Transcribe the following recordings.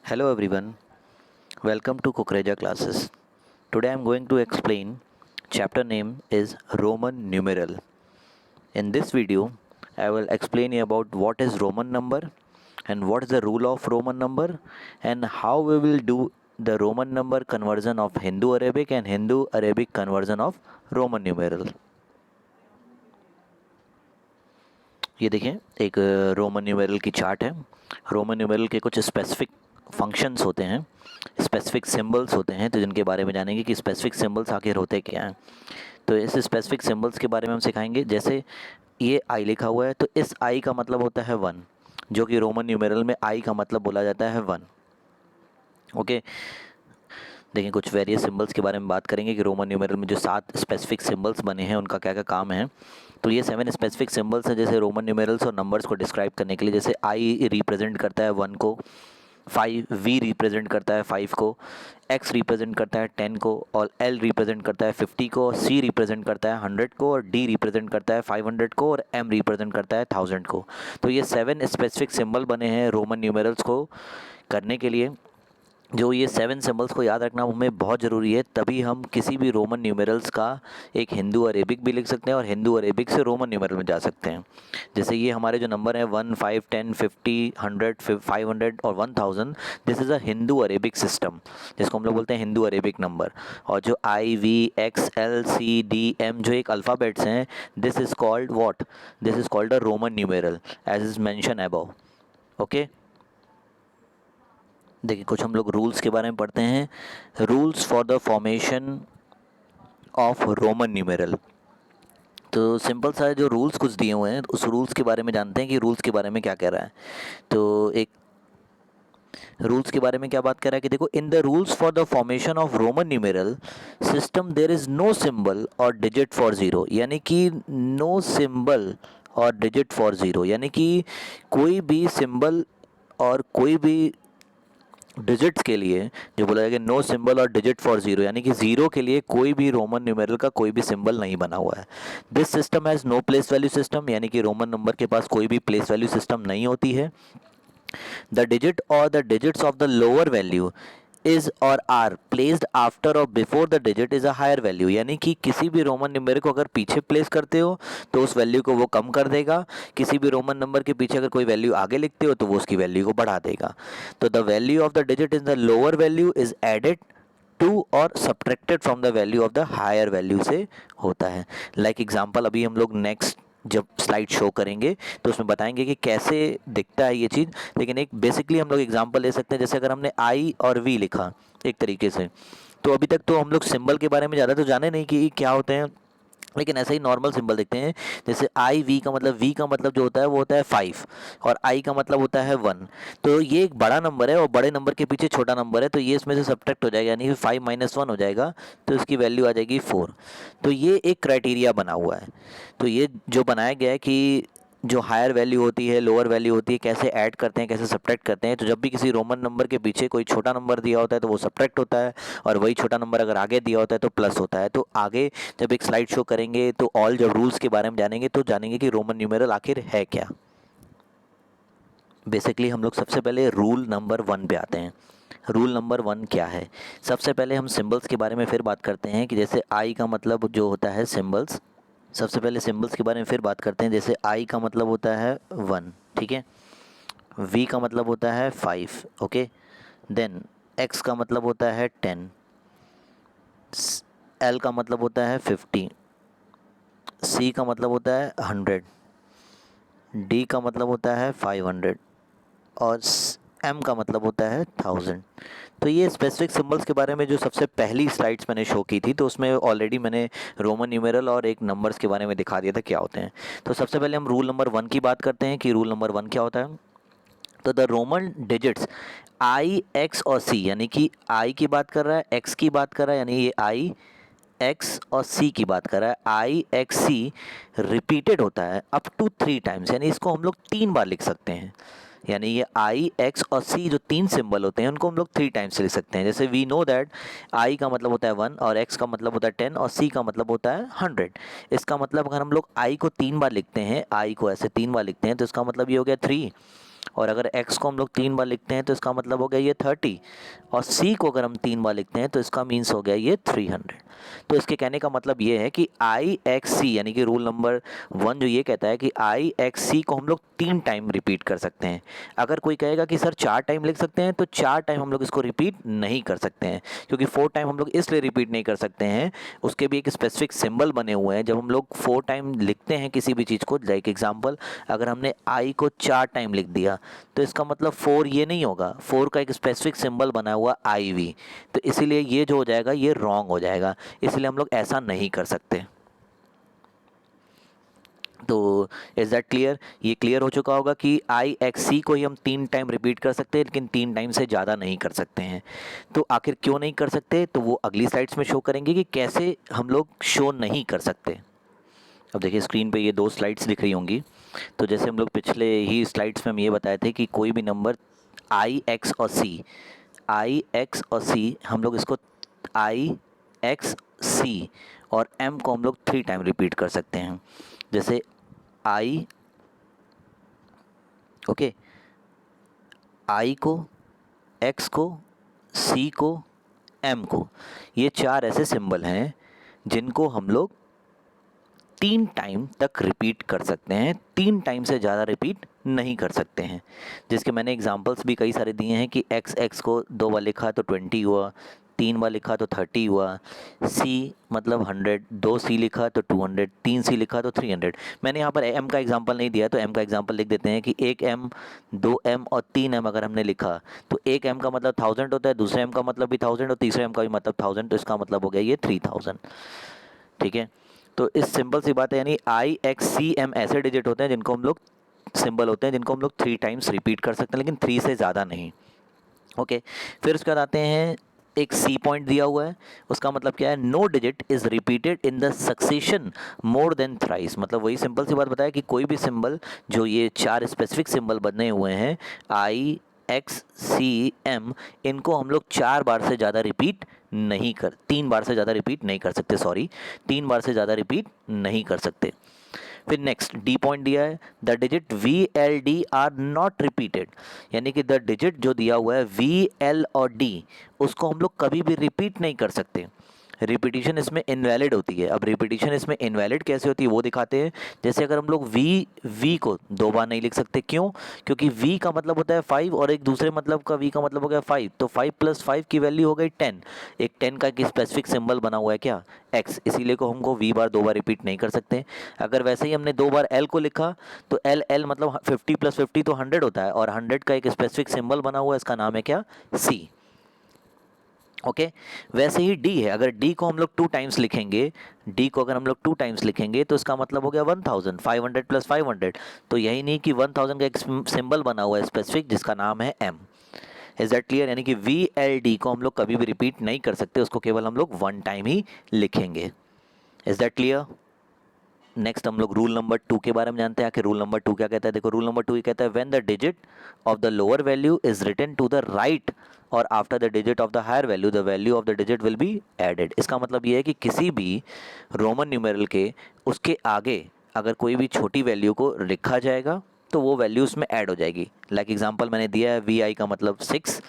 Hello everyone, welcome to Kukreja classes. Today I am going to explain chapter name is Roman numeral. In this video, I will explain you about what is Roman number and what is the rule of Roman number and how we will do the Roman number conversion of Hindu Arabic and Hindu Arabic conversion of Roman numeral. ये देखें एक Roman numeral की chart है। Roman numeral के कुछ specific functions होते हैं, specific symbols होते हैं, तो जिनके बारे में जानेंगे कि स्पेसिफिक सिंबल्स आखिर होते क्या हैं। तो इस स्पेसिफिक सिंबल्स के बारे में हम सिखाएंगे। जैसे ये आई लिखा हुआ है, तो इस आई का मतलब होता है 1, जो कि रोमन न्यूमेरल में आई का मतलब बोला जाता है 1। ओके, देखिए कुछ वेरियस सिंबल्स के बारे में बात करेंगे कि रोमन न्यूमेरल में जो 7 स्पेसिफिक सिंबल्स बने हैं उनका क्या क्या काम है। तो ये 7 स्पेसिफिक सिंबल्स हैं जैसे रोमन न्यूमेरल्स और नंबर्स को डिस्क्राइब करने के लिए। जैसे आई रिप्रेजेंट करता है 1 को, 5 वी रिप्रेजेंट करता है 5 को, एक्स रिप्रेजेंट करता है 10 को, और एल रिप्रेजेंट करता है 50 को, और सी रिप्रेजेंट करता है 100 को, और डी रिप्रेजेंट करता है 500 को, और एम रिप्रेजेंट करता है 1000 को। तो ये 7 स्पेसिफिक सिंबल बने हैं रोमन न्यूमेरल्स को करने के लिए। जो ये 7 सिंबल्स को याद रखना हमें बहुत ज़रूरी है, तभी हम किसी भी रोमन न्यूमेरल्स का एक हिंदू अरेबिक भी लिख सकते हैं और हिंदू अरेबिक से रोमन न्यूमेरल में जा सकते हैं। जैसे ये हमारे जो नंबर हैं 1, 5, 10, 50, 100, 500 और 1000, this is a Hindu Arabic system, जिसको हम लोग बोलते हैं हिंदू अरेबिक नंबर। और जो I, V, X, L, C, D, M जो एक अल्फ़ाबेट्स हैं, this is called what, this is called a Roman numeral as is mention above. Okay, देखिए कुछ हम लोग रूल्स के बारे में पढ़ते हैं। Rules for the formation of Roman numeral. तो सिंपल सा जो रूल्स कुछ दिए हुए हैं, उस रूल्स के बारे में जानते हैं कि रूल्स के बारे में क्या कह रहा है। तो एक रूल्स के बारे में क्या बात कर रहा है कि देखो, in the rules for the formation of Roman numeral system there is no symbol or digit for zero, यानी कि no symbol or digit for zero, यानी कि कोई भी सिंबल और कोई भी डिजिट्स के लिए जो बोला जाएगा no symbol or digit for zero, यानी कि जीरो के लिए कोई भी रोमन न्यूमेरल का कोई भी सिंबल नहीं बना हुआ है। This system has no place value system, यानी कि रोमन नंबर के पास कोई भी प्लेस वैल्यू सिस्टम नहीं होती है। The digit or the digits of the lower value is or are placed after or before the digit is a higher value, यानी कि किसी भी रोमन नंबर को अगर पीछे प्लेस करते हो तो उस वैल्यू को वो कम कर देगा, किसी भी रोमन नंबर के पीछे अगर कोई वैल्यू आगे लिखते हो तो वो उसकी वैल्यू को बढ़ा देगा। तो the value of the digit in the lower value is added to और subtracted from the value of the higher value से होता है। लाइक एग्जाम्पल अभी हम लोग नेक्स्ट जब स्लाइड शो करेंगे तो उसमें बताएंगे कि कैसे दिखता है ये चीज़, लेकिन एक बेसिकली हम लोग एग्जांपल ले सकते हैं। जैसे अगर हमने आई और वी लिखा एक तरीके से, तो अभी तक तो हम लोग सिंबल के बारे में ज़्यादा तो जाने नहीं कि क्या होते हैं, लेकिन ऐसे ही नॉर्मल सिंबल देखते हैं। जैसे आई वी का मतलब, वी का मतलब जो होता है वो होता है 5 और आई का मतलब होता है 1। तो ये एक बड़ा नंबर है और बड़े नंबर के पीछे छोटा नंबर है, तो ये इसमें से सब्ट्रैक्ट हो जाएगा, यानी कि 5 - 1 हो जाएगा, तो इसकी वैल्यू आ जाएगी 4। तो ये एक क्राइटेरिया बना हुआ है। तो ये जो बनाया गया है कि जो हायर वैल्यू होती है, लोअर वैल्यू होती है, कैसे ऐड करते हैं, कैसे सब्ट्रैक्ट करते हैं। तो जब भी किसी रोमन नंबर के पीछे कोई छोटा नंबर दिया होता है तो वो सब्ट्रैक्ट होता है, और वही छोटा नंबर अगर आगे दिया होता है तो प्लस होता है। तो आगे जब एक स्लाइड शो करेंगे तो ऑल जब रूल्स के बारे में जानेंगे तो जानेंगे कि रोमन न्यूमेरल आखिर है क्या। बेसिकली हम लोग सबसे पहले रूल नंबर 1 पे आते हैं। रूल नंबर 1 क्या है? सबसे पहले हम सिंबल्स के बारे में फिर बात करते हैं कि जैसे आई का मतलब जो होता है सिंबल्स, सबसे पहले सिंबल्स के बारे में फिर बात करते हैं। जैसे आई का मतलब होता है 1, ठीक है। वी का मतलब होता है 5, ओके। देन एक्स का मतलब होता है 10, एल का मतलब होता है 50, सी का मतलब होता है 100, डी का मतलब होता है 500 और एम का मतलब होता है 1000। तो ये स्पेसिफिक सिंबल्स के बारे में जो सबसे पहली स्लाइड्स मैंने शो की थी, तो उसमें ऑलरेडी मैंने रोमन न्यूमेरल और एक नंबर्स के बारे में दिखा दिया था क्या होते हैं। तो सबसे पहले हम रूल नंबर 1 की बात करते हैं कि रूल नंबर 1 क्या होता है। तो the Roman digits I, x और सी, यानी कि आई की बात कर रहा है, एक्स की बात कर रहा है, यानी ये आई, एक्स और सी की बात कर रहा है। आई एक्स सी रिपीटेड होता है अप टू 3 टाइम्स, यानी इसको हम लोग 3 बार लिख सकते हैं। यानी ये आई, एक्स और सी जो 3 सिंबल होते हैं उनको हम लोग 3 टाइम्स लिख सकते हैं। जैसे वी नो दैट आई का मतलब होता है 1 और एक्स का मतलब होता है 10 और सी का मतलब होता है 100। इसका मतलब अगर हम लोग आई को 3 बार लिखते हैं, आई को ऐसे 3 बार लिखते हैं, तो इसका मतलब ये हो गया 3, और अगर x को हम लोग 3 बार लिखते हैं तो इसका मतलब हो गया ये 30, और c को अगर हम 3 बार लिखते हैं तो इसका मीन्स हो गया ये 300। तो इसके कहने का मतलब ये है कि IXC यानी कि रूल नंबर 1 जो ये कहता है कि IXC को हम लोग 3 टाइम रिपीट कर सकते हैं। अगर कोई कहेगा कि सर 4 टाइम लिख सकते हैं, तो 4 टाइम हम लोग इसको रिपीट नहीं कर सकते हैं, क्योंकि 4 टाइम हम लोग इसलिए रिपीट नहीं कर सकते हैं, उसके भी एक स्पेसिफिक सिंबल बने हुए हैं। जब हम लोग 4 टाइम लिखते हैं किसी भी चीज़ को, लाइक एग्जांपल अगर हमने आई को 4 टाइम लिख दिया तो इसका मतलब 4 ये नहीं होगा, 4 का एक स्पेसिफिक सिंबल बना हुआ IV, तो इसीलिए ये जो हो जाएगा ये रॉन्ग हो जाएगा, इसलिए हम लोग ऐसा नहीं कर सकते। तो इज़ दैट क्लियर? ये क्लियर हो चुका होगा कि IXC को ही हम 3 टाइम रिपीट कर सकते हैं, लेकिन 3 टाइम से ज़्यादा नहीं कर सकते हैं। तो आखिर क्यों नहीं कर सकते, तो वो अगली स्लाइड्स में शो करेंगे कि कैसे हम लोग शो नहीं कर सकते। अब देखिए स्क्रीन पे ये 2 स्लाइड्स दिख रही होंगी। तो जैसे हम लोग पिछले ही स्लाइड्स में हम ये बताए थे कि कोई भी नंबर I, X और C हम लोग इसको I, X, C और M को हम लोग 3 टाइम रिपीट कर सकते हैं। जैसे I, ओके, I को, X को, C को, M को, ये 4 ऐसे सिंबल हैं जिनको हम लोग 3 टाइम तक रिपीट कर सकते हैं, 3 टाइम से ज़्यादा रिपीट नहीं कर सकते हैं। जिसके मैंने एग्जांपल्स भी कई सारे दिए हैं कि x को 2 बार लिखा तो 20 हुआ, 3 बार लिखा तो 30 हुआ, C मतलब 100, 2C लिखा तो 200, 3C लिखा तो 300। मैंने यहाँ पर M का एग्जांपल नहीं दिया, तो M का एग्जांपल लिख देते हैं कि 1M, 2M और 3M अगर हमने लिखा तो 1M का मतलब 1000 होता है, दूसरे M का मतलब भी 1000 और तीसरे M का भी मतलब 1000, तो इसका मतलब हो गया ये 3000। ठीक है, तो इस सिंपल सी बात है, यानी IXCM ऐसे डिजिट होते हैं जिनको हम लोग, सिंबल होते हैं जिनको हम लोग 3 टाइम्स रिपीट कर सकते हैं, लेकिन 3 से ज़्यादा नहीं। ओके, फिर उसके बाद आते हैं, एक C पॉइंट दिया हुआ है, उसका मतलब क्या है, no digit is repeated in the succession more than thrice. मतलब वही सिंपल सी बात बताया कि कोई भी सिंबल, जो ये 4 स्पेसिफिक सिंबल बने हुए हैं IXCM, इनको हम लोग 4 बार से ज़्यादा रिपीट नहीं कर, 3 बार से ज़्यादा रिपीट नहीं कर सकते, सॉरी 3 बार से ज़्यादा रिपीट नहीं कर सकते। फिर नेक्स्ट D पॉइंट दिया है, the digit VLD are not repeated, यानी कि द डिजिट जो दिया हुआ है VL और D, उसको हम लोग कभी भी रिपीट नहीं कर सकते, रिपीटिशन इसमें इनवैलिड होती है। अब रिपीटिशन इसमें इनवैलिड कैसे होती है वो दिखाते हैं। जैसे अगर हम लोग V को 2 बार नहीं लिख सकते, क्यों? क्योंकि V का मतलब होता है 5 और एक दूसरे मतलब का V का मतलब हो गया 5, तो 5 + 5 की वैल्यू हो गई 10। एक 10 का एक स्पेसिफिक सिंबल बना हुआ है क्या, X, इसीलिए को हमको V बार 2 बार रिपीट नहीं कर सकते। अगर वैसे ही हमने 2 बार L को लिखा तो L मतलब 50 + 50 तो 100 होता है, और 100 का एक स्पेसिफिक सिंबल बना हुआ है, इसका नाम है क्या, C। ओके, वैसे ही D है, अगर D को हम लोग 2 टाइम्स लिखेंगे, D को अगर हम लोग 2 टाइम्स लिखेंगे तो इसका मतलब हो गया 1000, 500 + 500, तो यही नहीं कि 1000 का एक सिंबल बना हुआ है स्पेसिफिक जिसका नाम है M। Is that clear? यानी कि VLD को हम लोग कभी भी रिपीट नहीं कर सकते, उसको केवल हम लोग 1 टाइम ही लिखेंगे। Is that clear? नेक्स्ट हम लोग रूल नंबर 2 के बारे में जानते हैं। आखिर रूल नंबर 2 क्या कहता है? देखो, रूल नंबर 2 ये कहता है, when the digit of the lower value is written to the right और after the digit of the higher value, the value of the digit will be added. इसका मतलब ये है कि किसी भी रोमन न्यूमेरल के उसके आगे अगर कोई भी छोटी वैल्यू को लिखा जाएगा तो वो वैल्यू उसमें ऐड हो जाएगी। लाइक एग्जांपल मैंने दिया है, VI का मतलब 6,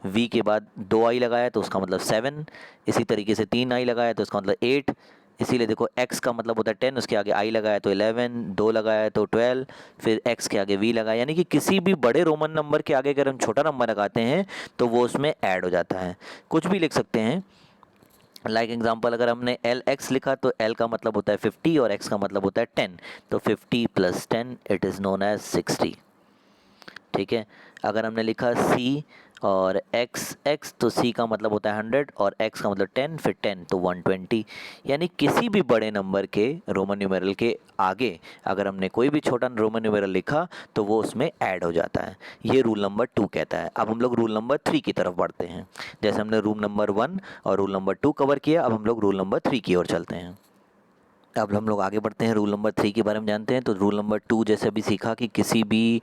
V के बाद 2I लगाया तो उसका मतलब 7, इसी तरीके से 3I लगाया तो उसका मतलब 8, इसीलिए देखो x का मतलब होता है 10, उसके आगे I लगाया तो 11, 2 लगाया तो 12, फिर x के आगे V लगाया, यानी कि किसी भी बड़े रोमन नंबर के आगे अगर हम छोटा नंबर लगाते हैं तो वो उसमें ऐड हो जाता है। कुछ भी लिख सकते हैं, लाइक एग्जांपल अगर हमने LX लिखा तो L का मतलब होता है 50 और x का मतलब होता है 10, तो 50 + 10 इट इज़ नोन एज 60। ठीक है, अगर हमने लिखा C और XX तो C का मतलब होता है 100 और X का मतलब 10, फिर 10 तो 120, यानी किसी भी बड़े नंबर के रोमन न्यूमेरल के आगे अगर हमने कोई भी छोटा रोमन न्यूमेरल लिखा तो वो उसमें ऐड हो जाता है। ये रूल नंबर 2 कहता है। अब हम लोग रूल नंबर 3 की तरफ बढ़ते हैं। जैसे हमने रूल नंबर 1 और रूल नंबर 2 कवर किया, अब हम लोग रूल नंबर 3 की ओर चलते हैं। अब हम लोग आगे बढ़ते हैं, रूल नंबर 3 के बारे में जानते हैं। तो रूल नंबर 2 जैसे अभी सीखा कि किसी भी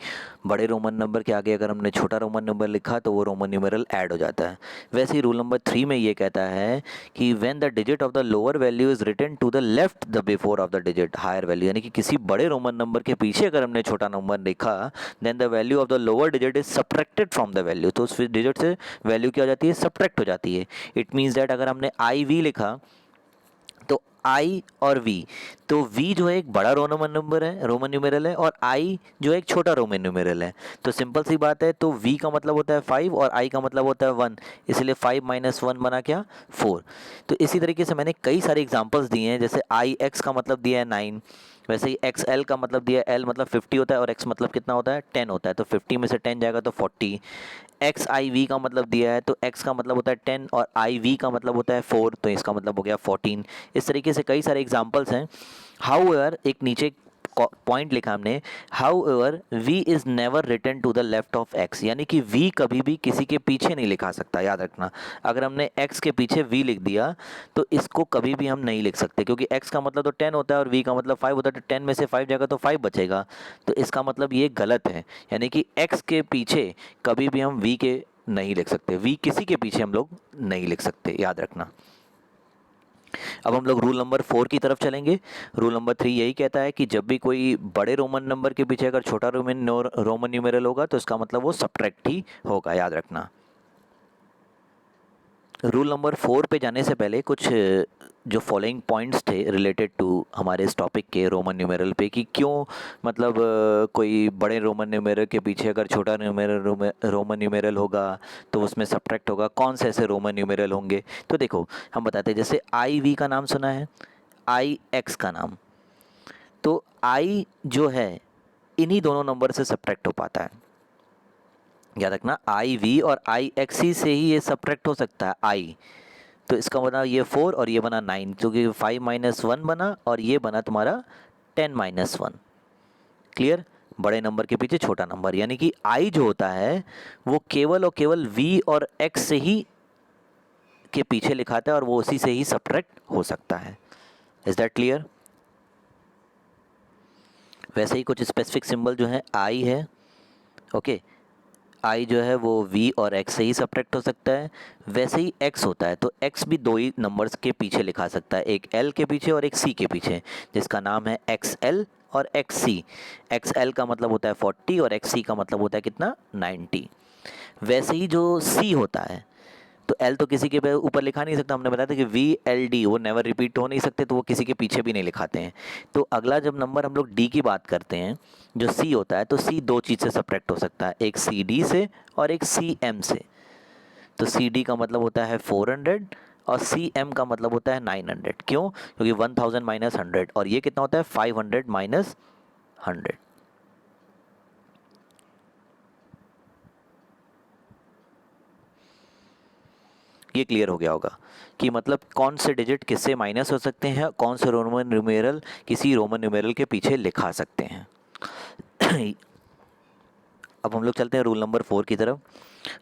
बड़े रोमन नंबर के आगे अगर हमने छोटा रोमन नंबर लिखा तो वो रोमन न्यूमेरल ऐड हो जाता है। वैसे ही रूल नंबर 3 में ये कहता है कि when the digit of the lower value is written to the left the before of the digit higher value, यानी कि किसी बड़े रोमन नंबर के पीछे अगर हमने छोटा नंबर लिखा then the value of the lower digit is subtracted from the value, तो उस डिजिट से वैल्यू क्या हो जाती है, सब्ट्रैक्ट हो जाती है। इट मीन्स दैट अगर हमने आई वी लिखा तो आई और वी, तो वी जो है एक बड़ा रोमन नंबर है, रोमन न्यूमेरल है, और आई जो है एक छोटा रोमन न्यूमेरल है। तो सिंपल सी बात है, तो वी का मतलब होता है 5 और आई का मतलब होता है 1, इसलिए 5 माइनस 1 बना क्या, 4। तो इसी तरीके से मैंने कई सारे एग्जांपल्स दिए हैं, जैसे आई एक्स का मतलब दिया है 9, वैसे ही एक्स एल का मतलब दिया है, एल मतलब 50 होता है और एक्स मतलब कितना होता है, 10 होता है, तो 50 में से 10 जाएगा तो 40। एक्स आई वी का मतलब दिया है, तो एक्स का मतलब होता है 10 और आई वी का मतलब होता है 4, तो इसका मतलब हो गया 14। इस तरीके से कई सारे एग्जांपल्स हैं। हाउ एवर एक नीचे पॉइंट लिखा हमने, however V is never written to the left of X, यानी कि वी कभी भी किसी के पीछे नहीं लिखा सकता, याद रखना। अगर हमने एक्स के पीछे वी लिख दिया तो इसको कभी भी हम नहीं लिख सकते, क्योंकि एक्स का मतलब तो 10 होता है और वी का मतलब 5 होता है, तो 10 में से 5 जाएगा तो 5 बचेगा, तो इसका मतलब ये गलत है। यानी कि एक्स के पीछे कभी भी हम वी के नहीं लिख सकते, वी किसी के पीछे हम लोग नहीं लिख सकते, याद रखना। अब हम लोग रूल नंबर 4 की तरफ चलेंगे। रूल नंबर 3 यही कहता है कि जब भी कोई बड़े रोमन नंबर के पीछे अगर छोटा रोमन न्यूमेरल होगा तो इसका मतलब वो सब्ट्रैक्ट ही होगा, याद रखना। रूल नंबर 4 पे जाने से पहले कुछ जो फॉलोइंग पॉइंट्स थे रिलेटेड टू हमारे इस टॉपिक के रोमन न्यूमेरल पे, कि क्यों मतलब कोई बड़े रोमन न्यूमेरल के पीछे अगर छोटा रोमन न्यूमेरल होगा तो उसमें सब्ट्रैक्ट होगा, कौन से ऐसे रोमन न्यूमेरल होंगे। तो देखो हम बताते हैं, जैसे आई वी का नाम सुना है, आई एक्स का नाम, तो आई जो है इन्हीं दोनों नंबर से सब्ट्रैक्ट हो पाता है, याद रखना। आई वी और आई एक्स ही से ही ये सब्ट्रैक्ट हो सकता है आई, तो इसका बना ये 4 और ये बना 9, क्योंकि 5 माइनस 1 बना और ये बना तुम्हारा 10 माइनस 1। क्लियर, बड़े नंबर के पीछे छोटा नंबर, यानी कि आई जो होता है वो केवल और केवल वी और एक्स से ही के पीछे लिखाता है और वो उसी से ही सब्ट्रैक्ट हो सकता है। Is that clear. वैसे ही कुछ स्पेसिफिक सिंबल जो है आई है, ओके, आई जो है वो वी और एक्स से ही सब्ट्रैक्ट हो सकता है। वैसे ही एक्स होता है, तो एक्स भी दो ही नंबर्स के पीछे लिखा सकता है, एक एल के पीछे और एक सी के पीछे, जिसका नाम है एक्स एल और एक्स सी। एक्स एल का मतलब होता है 40 और एक्स सी का मतलब होता है कितना, 90। वैसे ही जो सी होता है, तो एल तो किसी के ऊपर लिखा नहीं सकता, हमने बताया था कि वी एल डी वो नेवर रिपीट हो नहीं सकते, तो वो किसी के पीछे भी नहीं लिखाते हैं। तो अगला जब नंबर हम लोग डी की बात करते हैं, जो सी होता है, तो सी दो चीज़ से सब्ट्रैक्ट हो सकता है, एक सी डी से और एक सी एम से। तो सी डी का मतलब होता है 400 और सी एम का मतलब होता है 900। क्यों, क्योंकि 1000 माइनस 100 और ये कितना होता है 500 माइनस 100। ये क्लियर हो गया होगा कि मतलब कौन से डिजिट किससे माइनस हो सकते हैं, कौन से रोमन न्यूमेरल किसी रोमन न्यूमेरल के पीछे लिखा सकते हैं। अब हम लोग चलते हैं रूल नंबर 4 की तरफ।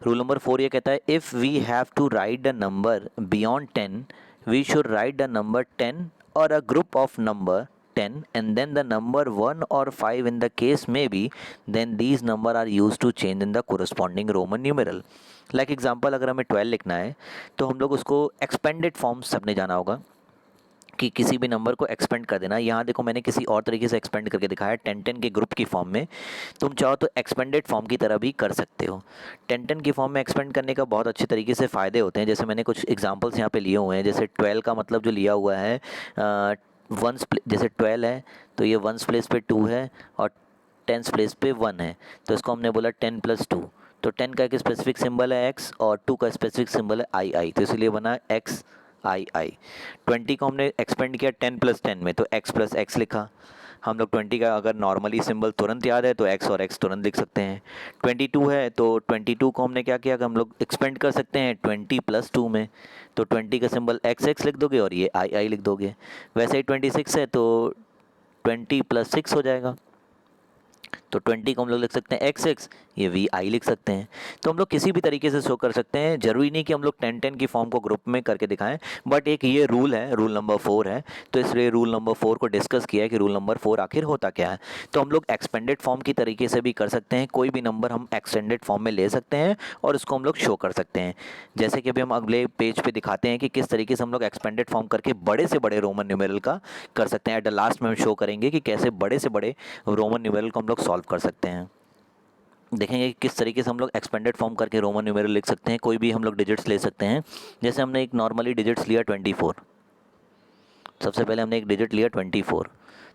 रूल नंबर 4 ये कहता है, if we have to write the number beyond 10 we should write the number 10 or a group of number 10 and then the number 1 or 5 in the case may be, then these number are used to change in the corresponding Roman numeral. Like example, अगर हमें 12 लिखना है तो हम लोग उसको expanded form सबने जाना होगा कि किसी भी नंबर को एक्सपेंड कर देना। यहाँ देखो मैंने किसी और तरीके से एक्सपेंड करके दिखाया, 10 के ग्रुप की फॉर्म में। तुम चाहो तो एक्सपेंडेड फॉर्म की तरह भी कर सकते हो। 10 की फॉर्म में एक्सपेंड करने का बहुत अच्छे तरीके से फ़ायदे होते हैं, जैसे मैंने कुछ एग्जांपल्स यहाँ पे लिए हुए हैं। जैसे 12 का मतलब जो लिया हुआ है वंस, जैसे 12 है तो ये वंस प्लेस पे 2 है और टेंस प्लेस पे 1 है, तो इसको हमने बोला 10 + 2। तो 10 का एक स्पेसिफिक सिंबल है एक्स और 2 का स्पेसिफिक सिंबल है आई आई, तो इसलिए बना एक्स आई आई। 20 को हमने एक्सपेंड किया 10 + 10 में, तो x + x लिखा। हम लोग 20 का अगर नॉर्मली सिंबल तुरंत याद है तो x और x तुरंत लिख सकते हैं। 22 है तो 22 को हमने क्या किया कि हम लोग एक्सपेंड कर सकते हैं 20 + 2 में, तो 20 का सिंबल x लिख दोगे और ये आई लिख दोगे। वैसे ही 26 है तो 20 + 6 हो जाएगा, तो 20 को हम लोग लिख सकते हैं XX, ये VI लिख सकते हैं। तो हम लोग किसी भी तरीके से शो कर सकते हैं, जरूरी नहीं कि हम लोग 10-10 की फॉर्म को ग्रुप में करके दिखाएं, बट एक ये रूल है, रूल नंबर 4 है। तो इसलिए रूल नंबर 4 को डिस्कस किया है कि रूल नंबर 4 आखिर होता क्या है। तो हम लोग एक्सपेंडेड फॉर्म की तरीके से भी कर सकते हैं, कोई भी नंबर हम एक्सटेंडेड फॉर्म में ले सकते हैं और इसको हम लोग शो कर सकते हैं। जैसे कि अभी हम अगले पेज पे दिखाते हैं कि किस तरीके से हम लोग एक्सपेंडेड फॉर्म करके बड़े से बड़े रोमन न्यूमेरल का कर सकते हैं। एट द लास्ट में हम शो करेंगे कि कैसे बड़े से बड़े रोमन न्यूमेरल को हम लोग सॉल्व कर सकते हैं। देखेंगे कि किस तरीके से हम लोग एक्सपेंडेड फॉर्म करके रोमन न्यूमेरल लिख सकते हैं। कोई भी हम लोग डिजिट्स ले सकते हैं। जैसे हमने एक नॉर्मली डिजिट्स लिया 24, सबसे पहले हमने एक डिजिट लिया 24,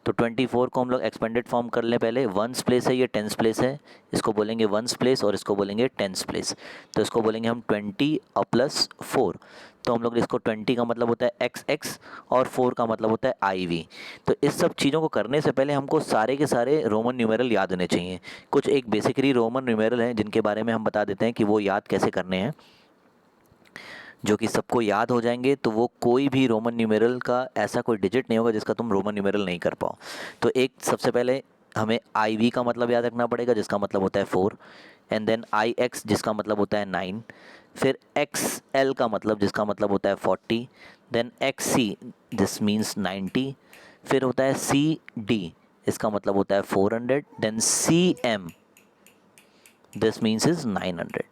तो 24 को हम लोग एक्सपेंडेड फॉर्म कर लें। पहले वंस प्लेस है, ये टेंस प्लेस है, इसको बोलेंगे वंस प्लेस और इसको बोलेंगे टेंस प्लेस। तो इसको बोलेंगे हम 20 और प्लस 4। तो हम लोग इसको 20 का मतलब होता है XX और 4 का मतलब होता है IV। तो इस सब चीज़ों को करने से पहले हमको सारे के सारे रोमन न्यूमेरल याद होने चाहिए। कुछ एक बेसिकली रोमन न्यूमेरल हैं जिनके बारे में हम बता देते हैं कि वो याद कैसे करने हैं, जो कि सबको याद हो जाएंगे। तो वो कोई भी रोमन न्यूमेरल का ऐसा कोई डिजिट नहीं होगा जिसका तुम रोमन न्यूमेरल नहीं कर पाओ। तो एक सबसे पहले हमें IV का मतलब याद रखना पड़ेगा, जिसका मतलब होता है 4, एंड देन IX जिसका मतलब होता है 9, फिर XL का मतलब जिसका मतलब होता है 40, देन XC दिस मीन्स 90, फिर होता है CD इसका मतलब होता है 400, then CM this means is 900।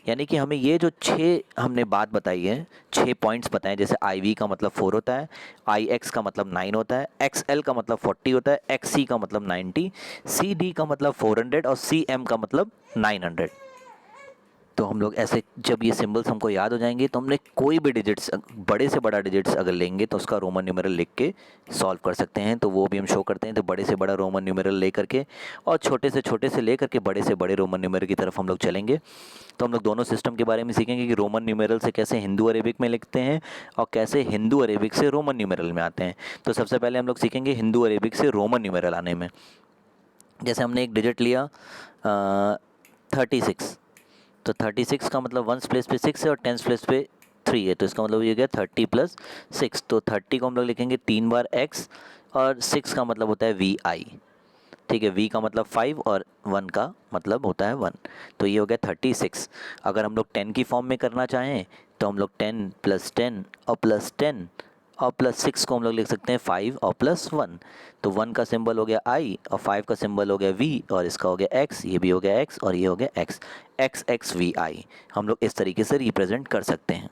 यानी कि हमें ये जो 6 हमने बात बताई है, 6 पॉइंट्स बताएं, जैसे IV का मतलब 4 होता है, IX का मतलब 9 होता है, XL का मतलब 40 होता है, XC का मतलब 90, CD का मतलब 400 और CM का मतलब 900। तो हम लोग ऐसे जब ये सिंबल्स हमको याद हो जाएंगे तो हमने कोई भी डिजिट्स, बड़े से बड़ा डिजिट्स अगर लेंगे तो उसका रोमन न्यूमेरल लिख के सॉल्व कर सकते हैं। तो वो भी हम शो करते हैं। तो बड़े से बड़ा रोमन न्यूमेरल ले करके और छोटे से ले करके बड़े से बड़े रोमन न्यूमेरल की तरफ हम लोग चलेंगे। तो हम लोग दोनों सिस्टम के बारे में सीखेंगे कि रोमन न्यूमेरल से कैसे हिंदू अरेबिक में लिखते हैं और कैसे हिंदू अरेबिक से रोमन न्यूमेरल में आते हैं। तो सबसे पहले हम लोग सीखेंगे हिंदू अरेबिक से रोमन न्यूमेरल आने में। जैसे हमने एक डिजिट लिया 36, तो 36 का मतलब वंस प्लेस पे 6 है और टेंस प्लेस पे 3 है, तो इसका मतलब ये गया 30 प्लस 6। तो 30 को हम लोग लिखेंगे 3 बार X और 6 का मतलब होता है VI। ठीक है, V का मतलब 5 और 1 का मतलब होता है 1। तो ये हो गया 36। अगर हम लोग 10 की फॉर्म में करना चाहें तो हम लोग 10 प्लस 10 और प्लस 10 और प्लस 6 को हम लोग लिख सकते हैं 5 और प्लस 1। तो 1 का सिंबल हो गया I और 5 का सिंबल हो गया V और इसका हो गया X, ये भी हो गया X और ये हो गया X, XXVI हम लोग इस तरीके से रिप्रेजेंट कर सकते हैं।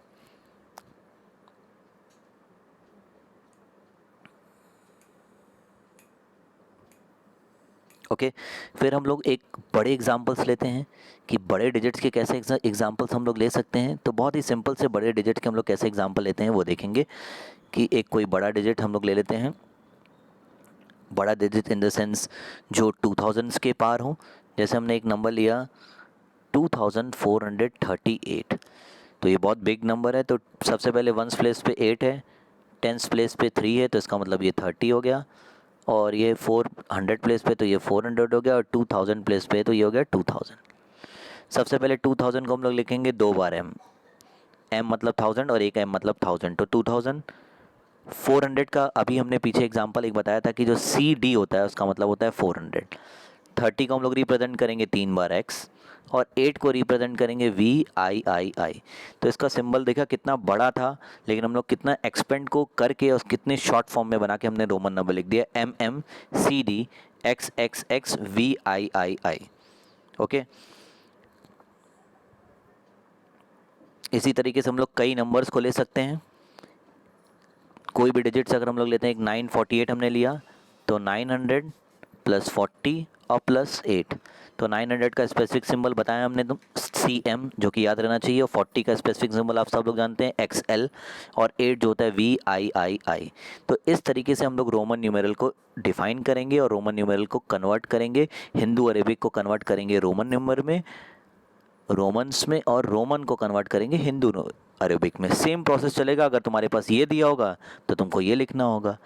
ओके फिर हम लोग एक बड़े एग्जांपल्स लेते हैं कि बड़े डिजिट्स के कैसे एग्जांपल्स हम लोग ले सकते हैं। तो बहुत ही सिंपल से बड़े डिजिट के हम लोग कैसे एग्जांपल लेते हैं वो देखेंगे कि एक कोई बड़ा डिजिट हम लोग ले लेते हैं। बड़ा डिजिट इन द सेंस जो 2000s के पार हो। जैसे हमने एक नंबर लिया 2438, तो ये बहुत बिग नंबर है। तो सबसे पहले वंस प्लेस पे 8 है, टेंस प्लेस पे 3 है, तो इसका मतलब ये 30 हो गया। और ये 400 प्लेस पे तो ये 400 हो गया, और 2000 प्लेस पे तो ये हो गया 2000। सबसे पहले 2000 को हम लोग लिखेंगे 2 बार M मतलब 1000 और एक M मतलब 1000, तो 2000। 400 का अभी हमने पीछे एग्जांपल एक बताया था कि जो CD होता है उसका मतलब होता है 400। 30 को हम लोग रिप्रेजेंट करेंगे 3 बार X और 8 को रिप्रेजेंट करेंगे VII। तो इसका सिंबल देखा कितना बड़ा था, लेकिन हम लोग कितना एक्सपेंड को करके और कितने शॉर्ट फॉर्म में बना के हमने रोमन नंबर लिख दिया MMCD XXXVIII। ओके, इसी तरीके से हम लोग कई नंबर्स को ले सकते हैं। कोई भी डिजिट्स अगर हम लोग लेते हैं, एक 948 हमने लिया, तो 900 प्लस 40 और प्लस 8, तो 900 का स्पेसिफिक सिंबल बताया हमने तो CM जो कि याद रहना चाहिए, और 40 का स्पेसिफिक सिंबल आप सब लोग जानते हैं XL, और 8 जो होता है VIII। तो इस तरीके से हम लोग रोमन न्यूमेरल को डिफाइन करेंगे और रोमन न्यूमेरल को कन्वर्ट करेंगे, हिंदू अरेबिक को कन्वर्ट करेंगे रोमन नंबर में, रोमन्स में, और रोमन को कन्वर्ट करेंगे हिंदू अरेबिक में। सेम प्रोसेस चलेगा। अगर तुम्हारे पास ये दिया होगा तो तुमको ये लिखना होगा।